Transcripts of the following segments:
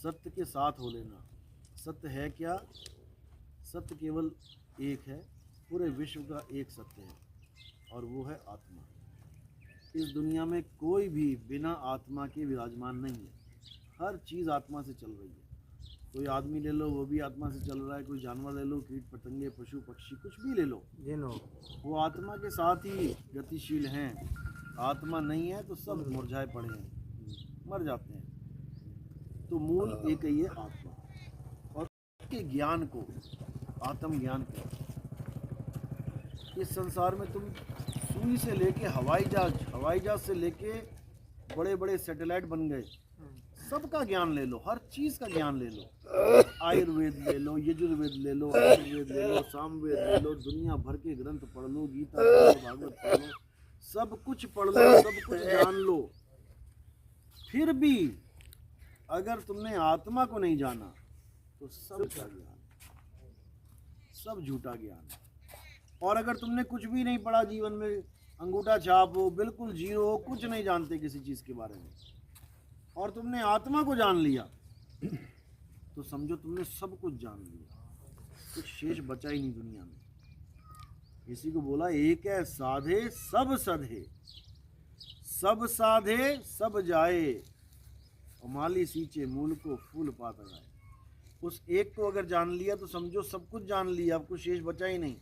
सत्य के साथ हो लेना। सत्य है क्या? सत्य केवल एक है, पूरे विश्व का एक सत्य है, और वो है आत्मा। इस दुनिया में कोई भी बिना आत्मा के विराजमान नहीं है। हर चीज़ आत्मा से चल रही है। कोई आदमी ले लो, वो भी आत्मा से चल रहा है। कोई जानवर ले लो, कीट पतंगे, पशु पक्षी, कुछ भी ले लो, वो आत्मा के साथ ही गतिशील हैं। आत्मा नहीं है तो सब मुरझाए पड़े हैं, मर जाते हैं। तो मूल एक ही है आत्मा, और उसके ज्ञान को आत्म ज्ञान कहते हैं। इस संसार में तुम सुई से लेके हवाई जहाज से लेके बड़े बड़े सैटेलाइट बन गए, सबका ज्ञान ले लो, हर चीज़ का ज्ञान ले लो। आयुर्वेद ले लो, यजुर्वेद ले लो, आयुर्वेद ले लो, सामवेद ले लो, दुनिया भर के ग्रंथ पढ़ लो, गीता पढ़ लो, भागवत पढ़ लो, सब कुछ पढ़ लो, सब कुछ जान लो। फिर भी अगर तुमने आत्मा को नहीं जाना तो सब का ज्ञान, सब झूठा ज्ञान है। और अगर तुमने कुछ भी नहीं पढ़ा जीवन में, अंगूठा छाप हो, बिल्कुल जीरो हो, कुछ नहीं जानते किसी चीज़ के बारे में, और तुमने आत्मा को जान लिया तो समझो तुमने सब कुछ जान लिया, कुछ शेष बचा ही नहीं दुनिया में। इसी को बोला एक है साधे सब सधे, सब साधे सब जाए, माली सींचे मूल को फूल पात लगाए। उस एक को अगर जान लिया तो समझो सब कुछ जान लिया, अब कुछ शेष बचा ही नहीं।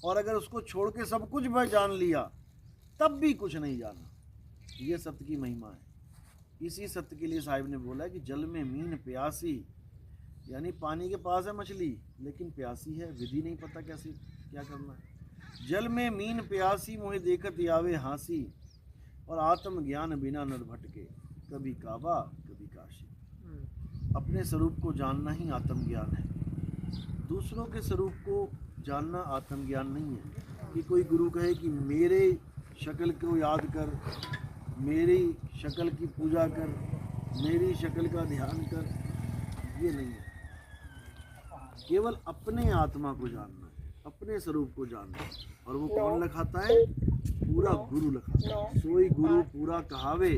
और अगर उसको छोड़ के सब कुछ भी जान लिया तब भी कुछ नहीं जाना। ये सत्य की महिमा है। इसी सत्य के लिए साहिब ने बोला कि जल में मीन प्यासी, यानी पानी के पास है मछली लेकिन प्यासी है, विधि नहीं पता कैसे क्या करना है। जल में मीन प्यासी मोहे देखत आवे हांसी, और आत्म ज्ञान बिना नर भटके, कभी काबा कभी काशी। अपने स्वरूप को जानना ही आत्म ज्ञान है। दूसरों के स्वरूप को जानना आत्म ज्ञान नहीं है। कि कोई गुरु कहे कि मेरे शक्ल को याद कर, मेरी शक्ल की पूजा कर, मेरी शक्ल का ध्यान कर, ये नहीं है। केवल अपने आत्मा को जानना है, अपने स्वरूप को जानना है। और वो कौन लखाता है? पूरा गुरु लखाता है। सोई गुरु पूरा कहावे,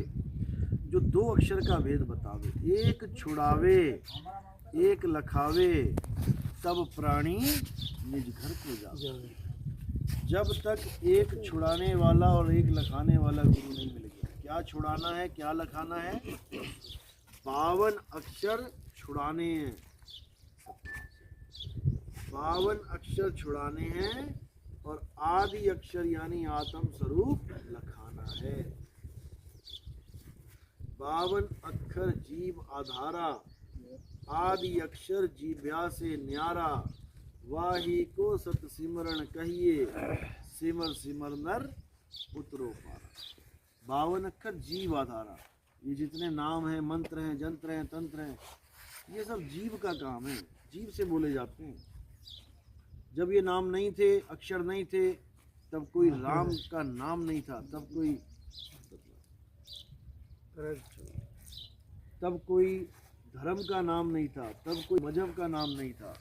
जो दो अक्षर का भेद बतावे। एक छुड़ावे एक लखावे, तब प्राणी निज घर को जावे। जब तक एक छुड़ाने वाला और एक लखाने वाला गुरु नहीं मिल गया। क्या छुड़ाना है, क्या लखाना है? 52 अक्षर छुड़ाने हैं, 52 अक्षर छुड़ाने हैं, और आदि अक्षर यानी आत्म स्वरूप लखाना है। 52 अक्षर जीव आधारा, आदि अक्षर जीव्या से न्यारा, वाही को सत सिमरण कहिए, सिमर सिमर नर उतरो पारा। 52 अक्षर जीव आधारा। ये जितने नाम हैं, मंत्र हैं, जंत्र हैं, तंत्र हैं, ये सब जीव का काम है, जीव से बोले जाते हैं। जब ये नाम नहीं थे, अक्षर नहीं थे, तब कोई राम का नाम नहीं था, तब कोई धर्म का नाम नहीं था, तब कोई मजहब का नाम नहीं था,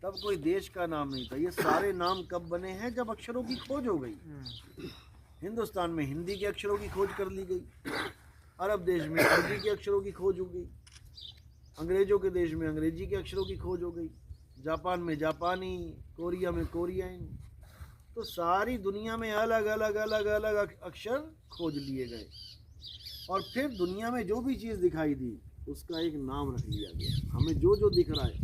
तब कोई देश का नाम नहीं था। ये सारे नाम कब बने हैं? जब अक्षरों की खोज हो गई। हिंदुस्तान में हिंदी के अक्षरों की खोज कर ली गई, अरब देश में अरबी के अक्षरों की खोज हो गई, अंग्रेजों के देश में अंग्रेजी के अक्षरों की खोज हो गई, जापान में जापानी, कोरिया में कोरियन। तो सारी दुनिया में अलग अलग अलग अलग अक्षर खोज लिए गए, और फिर दुनिया में जो भी चीज़ दिखाई दी उसका एक नाम रख लिया गया। हमें जो जो दिख रहा है,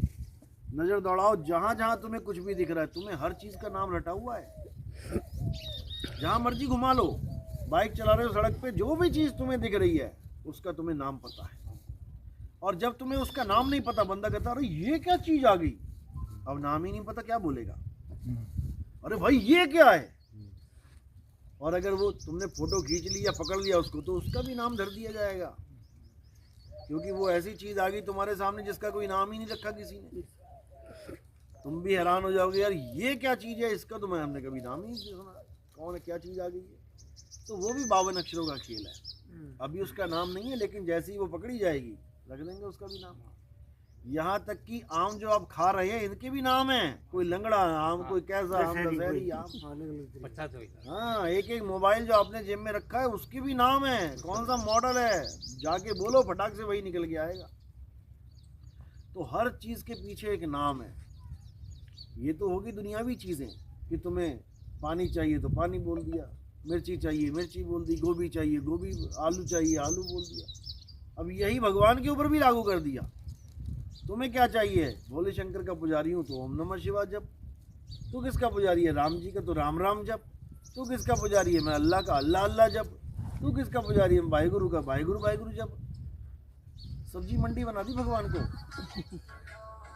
नज़र दौड़ाओ, जहाँ जहाँ तुम्हें कुछ भी दिख रहा है, तुम्हें हर चीज़ का नाम रटा हुआ है। जहाँ मर्जी घुमा लो, बाइक चला रहे हो सड़क पे, जो भी चीज़ तुम्हें दिख रही है उसका तुम्हें नाम पता है। और जब तुम्हें उसका नाम नहीं पता, बंदा कहता अरे ये क्या चीज़ आ गई, अब नाम ही नहीं पता, क्या बोलेगा? अरे भाई ये क्या है? और अगर वो तुमने फोटो खींच लिया, पकड़ लिया उसको, तो उसका भी नाम धर दिया जाएगा, क्योंकि वो ऐसी चीज़ आ गई तुम्हारे सामने जिसका कोई नाम ही नहीं रखा किसी ने। तुम भी हैरान हो जाओगे, यार ये क्या चीज़ है, इसका तो हमने कभी नाम ही नहीं सुना, कौन है, क्या चीज़ आ गई है। तो वो भी 52 अक्षरों का खेल है। अभी उसका नाम नहीं है, लेकिन जैसे ही वो पकड़ी जाएगी रख देंगे उसका भी नाम। यहाँ तक कि आम जो आप खा रहे हैं इनके भी नाम है। कोई लंगड़ा आम, कोई कैसा आम, दशहरी आम। हाँ, एक एक मोबाइल जो आपने जेब में रखा है उसकी भी नाम है, कौन सा मॉडल है, जाके बोलो फटाक से वही निकल के आएगा। तो हर चीज़ के पीछे एक नाम है। ये तो होगी दुनियावी चीज़ें कि तुम्हें पानी चाहिए तो पानी बोल दिया, मिर्ची चाहिए मिर्ची बोल दी, गोभी चाहिए गोभी, आलू चाहिए आलू बोल दिया। अब यही भगवान के ऊपर भी लागू कर दिया। तुम्हें क्या चाहिए? भोले शंकर का पुजारी हूँ तो ओम नमः शिवाय जप। तू किसका पुजारी है? राम जी का, तो राम राम जप। तू किसका पुजारी है? मैं अल्लाह का, अल्लाह अल्लाह जप। तू किसका पुजारी है? वाहिगुरु का, वाहिगुरु जप। सब्जी मंडी बना दी भगवान को।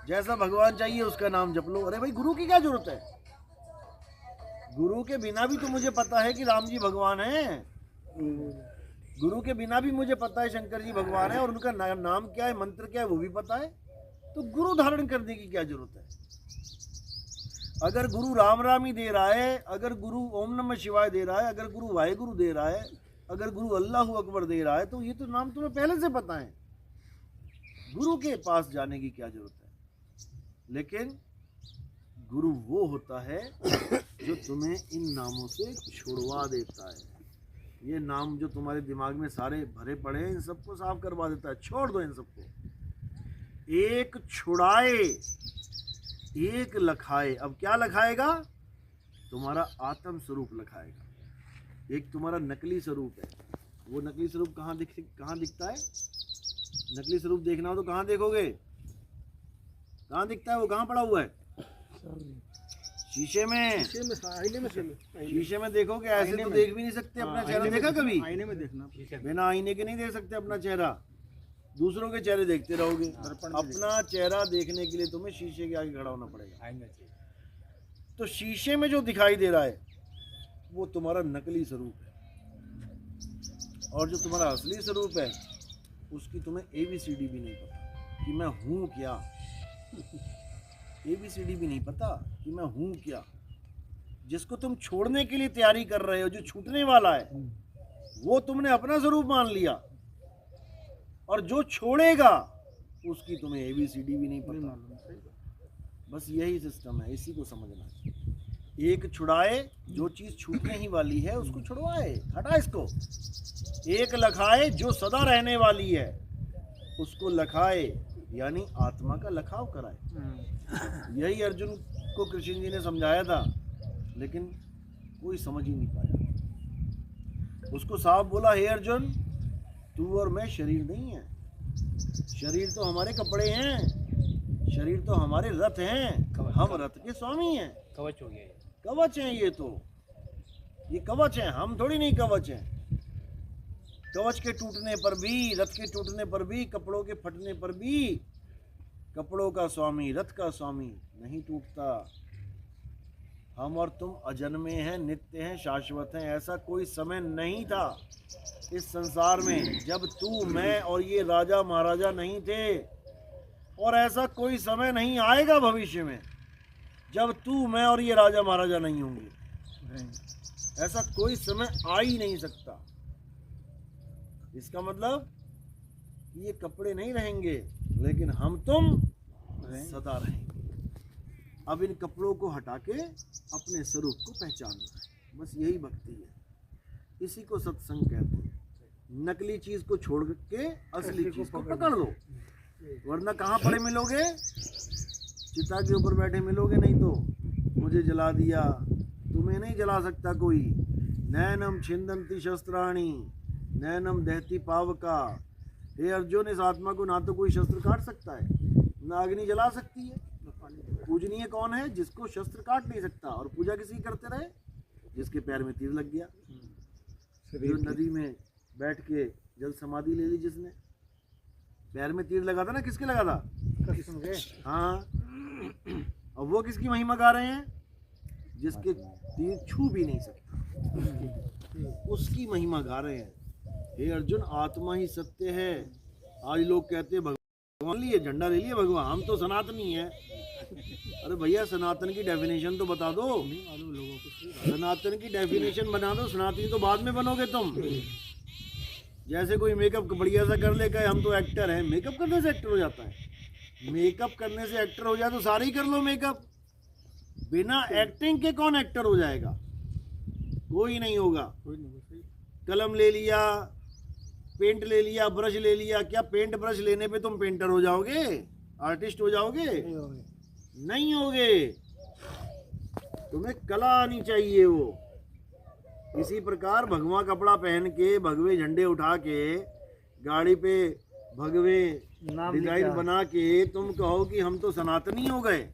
जैसा भगवान चाहिए उसका नाम जप लो। अरे भाई गुरु की क्या जरूरत है? गुरु के बिना भी तो मुझे पता है कि राम जी भगवान हैं। गुरु के बिना भी मुझे पता है शंकर जी भगवान है, और उनका नाम क्या है, मंत्र क्या है, वो भी पता है। तो गुरु धारण करने की क्या जरूरत है? अगर गुरु राम राम ही दे रहा है, अगर गुरु ओम नमः शिवाय दे रहा है, अगर गुरु वाहेगुरु दे रहा है, अगर गुरु अल्लाहू अकबर दे रहा है, तो ये तो नाम तुम्हें पहले से पता है। गुरु के पास जाने की क्या जरूरत है? लेकिन गुरु वो होता है जो तुम्हें इन नामों से छुड़वा देता है। ये नाम जो तुम्हारे दिमाग में सारे भरे पड़े हैं, इन सबको साफ करवा देता है। छोड़ दो इन सबको। एक छुड़ाए एक लखाए। अब क्या लखाएगा? तुम्हारा आत्म स्वरूप लखाएगा। एक तुम्हारा नकली स्वरूप है। वो नकली स्वरूप कहाँ दिखता है? नकली स्वरूप देखना हो तो कहाँ देखोगे? कहाँ दिखता है? वो कहाँ पड़ा हुआ है? शीशे में। शीशे में देखोगे? ऐसे तो देख भी नहीं सकते अपना चेहरा। देखा कभी? आईने में देखना। बिना आईने के नहीं देख सकते अपना चेहरा। दूसरों के चेहरे देखते रहोगे। अपना चेहरा देखने के लिए तुम्हें शीशे के आगे खड़ा होना पड़ेगा। तो शीशे में जो दिखाई दे रहा है वो तुम्हारा नकली स्वरूप है, और जो तुम्हारा असली स्वरूप है उसकी तुम्हें ABCD भी नहीं पता कि मैं हूँ क्या। ABCD भी नहीं पता कि मैं हूँ क्या। जिसको तुम छोड़ने के लिए तैयारी कर रहे हो, जो छूटने वाला है, वो तुमने अपना स्वरूप मान लिया, और जो छोड़ेगा उसकी तुम्हें ABCD भी नहीं पता। बस यही सिस्टम है, इसी को समझना है। एक छुड़ाए, जो चीज़ छूटने ही वाली है उसको छुड़वाए, हटा इसको। एक लखाए, जो सदा रहने वाली है उसको लखाए, यानी आत्मा का लखाव कराए। यही अर्जुन को कृष्ण जी ने समझाया था, लेकिन कोई समझ ही नहीं पाया। उसको साफ बोला, हे अर्जुन, तू और मैं शरीर नहीं है। शरीर तो हमारे कपड़े हैं, शरीर तो हमारे रथ हैं, हम रथ के स्वामी हैं। कवच हो गया, कवच हैं ये कवच हैं, हम थोड़ी नहीं कवच हैं। कवच के टूटने पर भी, रथ के टूटने पर भी, कपड़ों के फटने पर भी कपड़ों का स्वामी, रथ का स्वामी नहीं टूटता। हम और तुम अजन्मे हैं, नित्य हैं, शाश्वत हैं। ऐसा कोई समय नहीं था इस संसार में जब तू, मैं और ये राजा महाराजा नहीं थे, और ऐसा कोई समय नहीं आएगा भविष्य में जब तू, मैं और ये राजा महाराजा नहीं होंगे। ऐसा कोई समय आ ही नहीं सकता। इसका मतलब ये कपड़े नहीं रहेंगे, लेकिन हम तुम सदा रहेंगे। अब इन कपड़ों को हटा के अपने स्वरूप को पहचानना है। बस यही भक्ति है, इसी को सत्संग कहते हैं। नकली चीज को छोड़ के असली चीज को पकड़ लो, वरना कहाँ पड़े मिलोगे? चिता के ऊपर बैठे मिलोगे। नहीं तो मुझे जला दिया, तुम्हें नहीं जला सकता कोई। नैनम छिंदंती शस्त्राणी नैनम दहती पावका। हे अर्जुन, इस आत्मा को ना तो कोई शस्त्र काट सकता है, ना अग्नि जला सकती है। पूजनीय कौन है? जिसको शस्त्र काट नहीं सकता। और पूजा किसी करते रहे? जिसके पैर में तीर लग गया, जो नदी में बैठ के जल समाधि ले ली, जिसने पैर में तीर लगा था ना, किसके लगा था? हाँ। और वो किसकी महिमा गा रहे हैं? जिसके तीर छू भी नहीं सकता, उसकी महिमा गा रहे हैं। हे अर्जुन, आत्मा ही सत्य है। आज लोग कहते हैं भगवान लिए, झंडा ले लिए भगवान, हम तो सनातनी है। अरे भैया, सनातन की डेफिनेशन तो बता दो। सनातन की डेफिनेशन बना दो। सनातनी तो बाद में बनोगे तुम। जैसे कोई मेकअप बढ़िया सा कर ले, कहे हम तो एक्टर हैं। मेकअप करने से एक्टर हो जाता है? मेकअप करने से एक्टर हो जाए तो सारे ही कर लो मेकअप। बिना एक्टिंग के कौन एक्टर हो जाएगा? कोई नहीं होगा। कलम ले लिया, पेंट ले लिया, ब्रश ले लिया, क्या पेंट ब्रश लेने पे तुम पेंटर हो जाओगे? आर्टिस्ट हो जाओगे? नहीं होगे। तुम्हें कला आनी चाहिए वो। इसी प्रकार भगवा कपड़ा पहन के, भगवे झंडे उठा के, गाड़ी पे भगवे डिजाइन बना के तुम कहो कि हम तो सनातनी हो गए।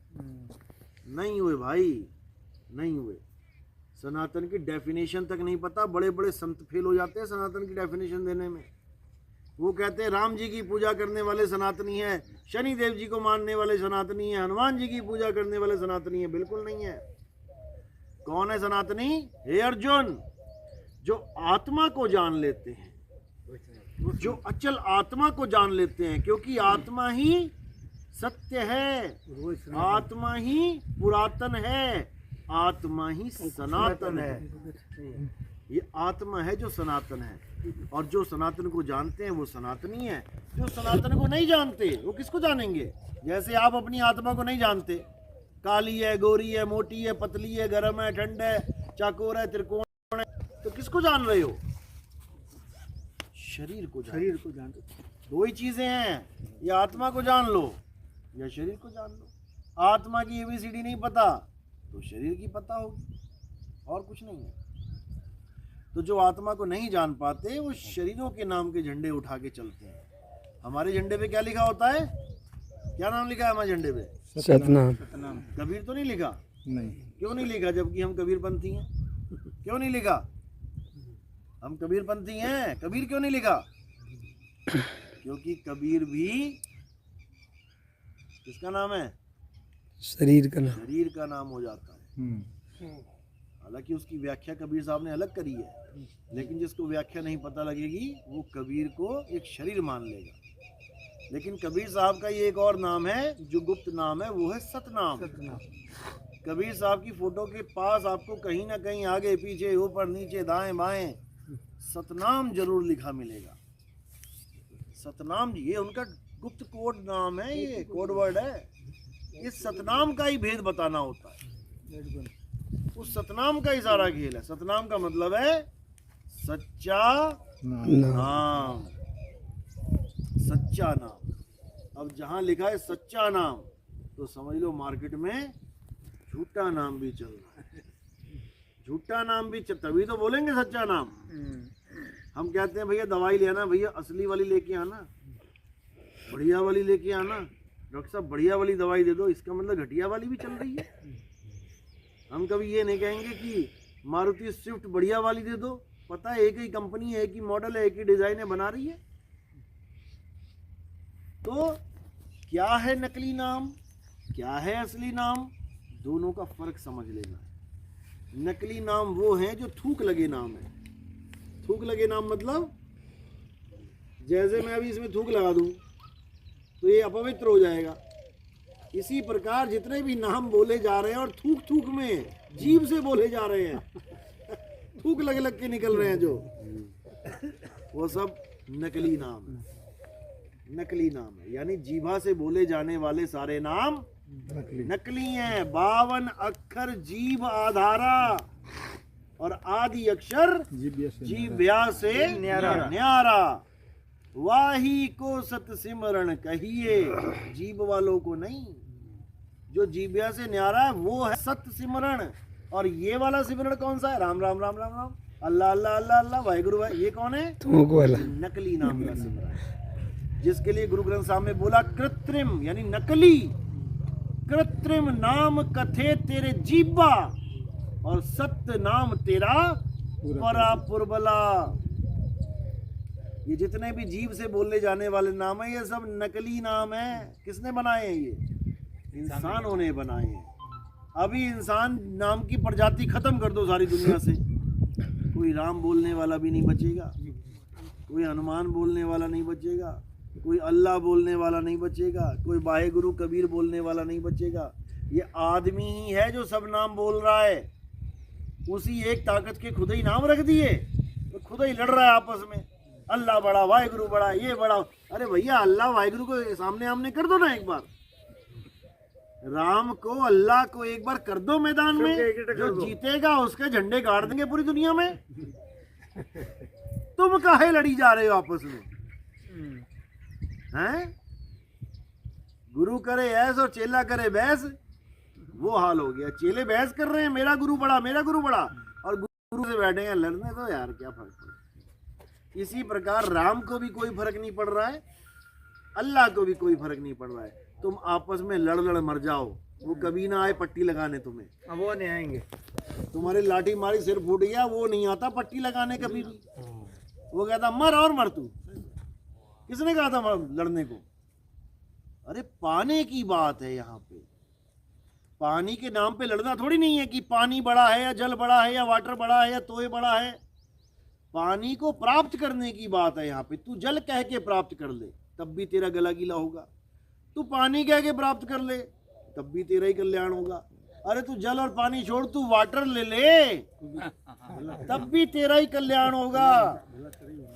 नहीं हुए भाई, नहीं हुए। सनातन की डेफिनेशन तक नहीं पता। बड़े बड़े संत फेल हो जाते हैं सनातन की डेफिनेशन देने में। वो कहते हैं राम जी की पूजा करने वाले सनातनी है, शनि देव जी को मानने वाले सनातनी है, हनुमान जी की पूजा करने वाले सनातनी है। बिल्कुल नहीं है। कौन है सनातनी? हे अर्जुन, जो आत्मा को जान लेते हैं, जो अचल आत्मा को जान लेते हैं, क्योंकि आत्मा ही सत्य है, आत्मा ही पुरातन है, आत्मा ही सनातन है। ये आत्मा है जो सनातन है, और जो सनातन को जानते हैं वो सनातनी है। जो सनातन को नहीं जानते वो किसको जानेंगे? जैसे आप अपनी आत्मा को नहीं जानते, काली है, गोरी है, मोटी है, पतली है, गर्म है, ठंड है, चाकोर है, त्रिकोण है, तो किसको जान रहे हो? शरीर को जान। दो ही चीजें हैं, या आत्मा को जान लो या शरीर को जान लो। आत्मा की ABCD नहीं पता तो शरीर की पता होगी, और कुछ नहीं है। तो जो आत्मा को नहीं जान पाते वो शरीरों के नाम के झंडे उठा के चलते हैं। हमारे झंडे पे क्या लिखा होता है? क्या नाम लिखा है हमारे झंडे पे? सतनाम। कबीर तो नहीं लिखा? नहीं। क्यों नहीं लिखा? जबकि हम कबीरपंथी हैं। क्यों नहीं लिखा? हम कबीरपंथी हैं। कबीर क्यों नहीं लिखा? क्योंकि कबीर भी किसका नाम है? शरीर का नाम। शरीर का नाम हो जाता है। हालांकि उसकी व्याख्या कबीर साहब ने अलग करी है, लेकिन जिसको व्याख्या नहीं पता लगेगी वो कबीर को एक शरीर मान लेगा। लेकिन कबीर साहब का ये एक और नाम है जो गुप्त नाम है, वो है सतनाम। कबीर साहब की फोटो के पास आपको कहीं ना कहीं आगे पीछे, ऊपर नीचे, दाएं बाएं सतनाम जरूर लिखा मिलेगा। सतनाम जी, ये उनका गुप्त कोड नाम है, ये कोड वर्ड है। इस सतनाम का ही भेद बताना होता है। उस सतनाम का ही सारा खेल है। सतनाम का मतलब है सच्चा नाम। सच्चा नाम। अब जहां लिखा है सच्चा नाम, तो समझ लो मार्केट में झूठा नाम भी चल रहा है। झूठा नाम भी तभी तो बोलेंगे सच्चा नाम। हम कहते हैं भैया दवाई लेना, भैया असली वाली लेके आना, बढ़िया वाली लेके आना। डॉक्टर साहब बढ़िया वाली दवाई दे दो, इसका मतलब घटिया वाली भी चल रही है। हम कभी ये नहीं कहेंगे कि मारुति स्विफ्ट बढ़िया वाली दे दो। पता है एक ही कंपनी है, एक ही मॉडल है, एक ही डिजाइन है, बना रही है। तो क्या है नकली नाम, क्या है असली नाम, दोनों का फर्क समझ लेना है। नकली नाम वो है जो थूक लगे नाम है। थूक लगे नाम मतलब जैसे मैं अभी इसमें थूक लगा दूं तो ये अपवित्र हो जाएगा। इसी प्रकार जितने भी नाम बोले जा रहे हैं और थूक थूक में जीभ से बोले जा रहे हैं, थूक लग लग के निकल रहे हैं जो, वो सब नकली नाम है। नकली नाम है, यानी जीभा से बोले जाने वाले सारे नाम नकली हैं। 52 अक्षर जीभ आधारा और आदि अक्षर जीव्या से न्यारा। वाही को सत सिमरण कहिए, जीभ वालों को नहीं। जो जीव्या से न्यारा है वो है सत सिमरण। और ये वाला सिमरण कौन सा है? राम राम राम राम राम, अल्लाह अल्लाह अल्लाह अल्लाह, वाहिगुरु वाहिगुरु। ये कौन है? नकली नाम का सिमरण, जिसके लिए गुरु ग्रंथ साहब में बोला कृत्रिम यानी नकली। कृत्रिम नाम कथे तेरे जीवा और सत्य नाम तेरा परा पुरबला। ये जितने भी जीव से बोलने जाने वाले नाम है ये सब नकली नाम है। किसने बनाए हैं? ये इंसानों ने बनाए हैं। अभी इंसान नाम की प्रजाति खत्म कर दो सारी दुनिया से, कोई राम बोलने वाला भी नहीं बचेगा, कोई हनुमान बोलने वाला नहीं बचेगा, कोई अल्लाह बोलने वाला नहीं बचेगा, कोई वाहेगुरु कबीर बोलने वाला नहीं बचेगा। ये आदमी ही है जो सब नाम बोल रहा है। उसी एक ताकत के खुद ही नाम रख दिए, तो खुद ही लड़ रहा है आपस में। अल्लाह बड़ा, वाहेगुरु बड़ा, ये बड़ा। अरे भैया अल्लाह वाहेगुरु को सामने आमने कर दो ना एक बार। राम को अल्लाह को एक बार कर दो मैदान में, जो जीतेगा उसके झंडे गाड़ देंगे पूरी दुनिया में। तुम काहे लड़ी जा रहे हो आपस में? हैं? गुरु करे ऐस और चेला करे बहस, वो हाल हो गया। चेले बहस कर रहे हैं मेरा गुरु बड़ा, मेरा गुरु बड़ा, और गुरु से बैठे हैं लड़ने। तो यार क्या फर्क पड़ता। इसी प्रकार राम को भी कोई फर्क नहीं पड़ रहा है, अल्लाह को भी कोई फर्क नहीं पड़ रहा है। तुम आपस में लड़ लड़ मर जाओ, वो कभी ना आए पट्टी लगाने तुम्हें। अब वो नहीं आएंगे। तुम्हारे लाठी मारी सिर फूट गया, वो नहीं आता पट्टी लगाने कभी भी। वो कहता मर और मर तू। किसने कहा था लड़ने को? अरे पाने की बात है यहाँ पे। पानी के नाम पे लड़ना थोड़ी नहीं है कि पानी बड़ा है या जल बड़ा है या वाटर बड़ा है या तोय बड़ा है। पानी को प्राप्त करने की बात है यहाँ पे। तू जल कह के प्राप्त कर ले तब भी तेरा गला गीला होगा, तू पानी कह के प्राप्त कर ले तब भी तेरा ही कल्याण होगा। अरे तू जल और पानी छोड़, तू वाटर ले ले तब भी तेरा ही कल्याण होगा।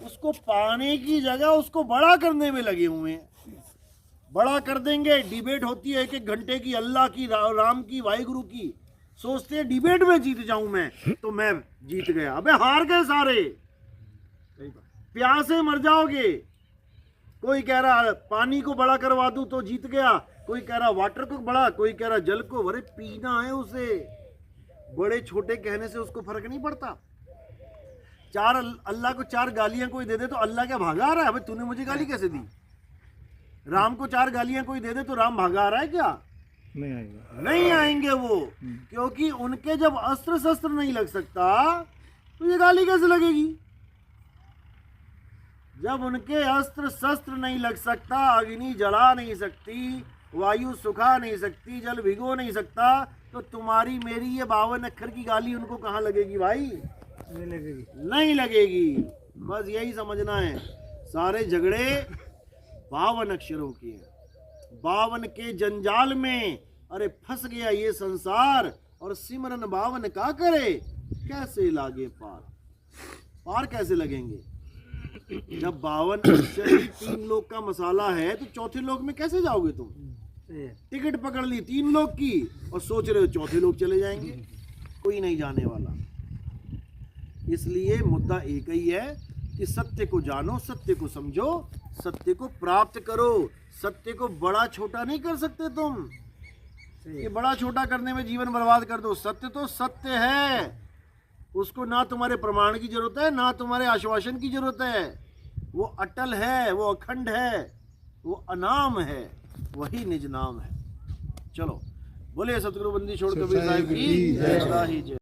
उसको पाने की जगह उसको बड़ा करने में लगे हुए हैं। बड़ा कर देंगे, डिबेट होती है 1-1 घंटे की, अल्लाह की, राम की, वाहिगुरु की। सोचते हैं डिबेट में जीत जाऊं मैं तो मैं जीत गया। अबे हार गए सारे, प्यासे मर जाओगे। कोई कह रहा पानी को बड़ा करवा दूं तो जीत गया, कोई कह रहा वाटर को बड़ा, कोई कह रहा जल को। अरे पीना है उसे, बड़े छोटे कहने से उसको फर्क नहीं पड़ता। अल्लाह को 4 गालियां कोई दे दे तो अल्लाह क्या भागा आ रहा है? अबे तूने मुझे गाली कैसे दी? राम को 4 गालियां कोई दे दे तो राम भागा आ रहा है क्या? नहीं आएंगे, नहीं आएंगे वो, क्योंकि उनके जब अस्त्र शस्त्र नहीं लग सकता तो ये गाली कैसे लगेगी? जब उनके अस्त्र शस्त्र नहीं लग सकता, अग्नि जला नहीं सकती, वायु सुखा नहीं सकती, जल भिगो नहीं सकता, तो तुम्हारी मेरी ये 52 अक्षर की गाली उनको कहाँ लगेगी भाई? नहीं लगेगी, नहीं लगेगी। बस यही समझना है, सारे झगड़े 52 अक्षरों के हैं। 52 के जंजाल में अरे फंस गया ये संसार, और सिमरन 52 का करे कैसे लागे पार। पार कैसे लगेंगे जब 52 अक्षर ही 3 लोक का मसाला है, तो चौथे लोक में कैसे जाओगे तुम? टिकट पकड़ ली 3 लोक की और सोच रहे हो चौथे लोक चले जाएंगे, कोई नहीं जाने वाला। इसलिए मुद्दा एक ही है कि सत्य को जानो, सत्य को समझो, सत्य को प्राप्त करो। सत्य को बड़ा छोटा नहीं कर सकते तुम, कि बड़ा छोटा करने में जीवन बर्बाद कर दो। सत्य तो सत्य है, उसको ना तुम्हारे प्रमाण की जरूरत है, ना तुम्हारे आश्वासन की जरूरत है। वो अटल है, वो अखंड है, वो अनाम है, वही निज नाम है। चलो बोले सतगुरु बंदी छोड़ कबीर साहिब की जय।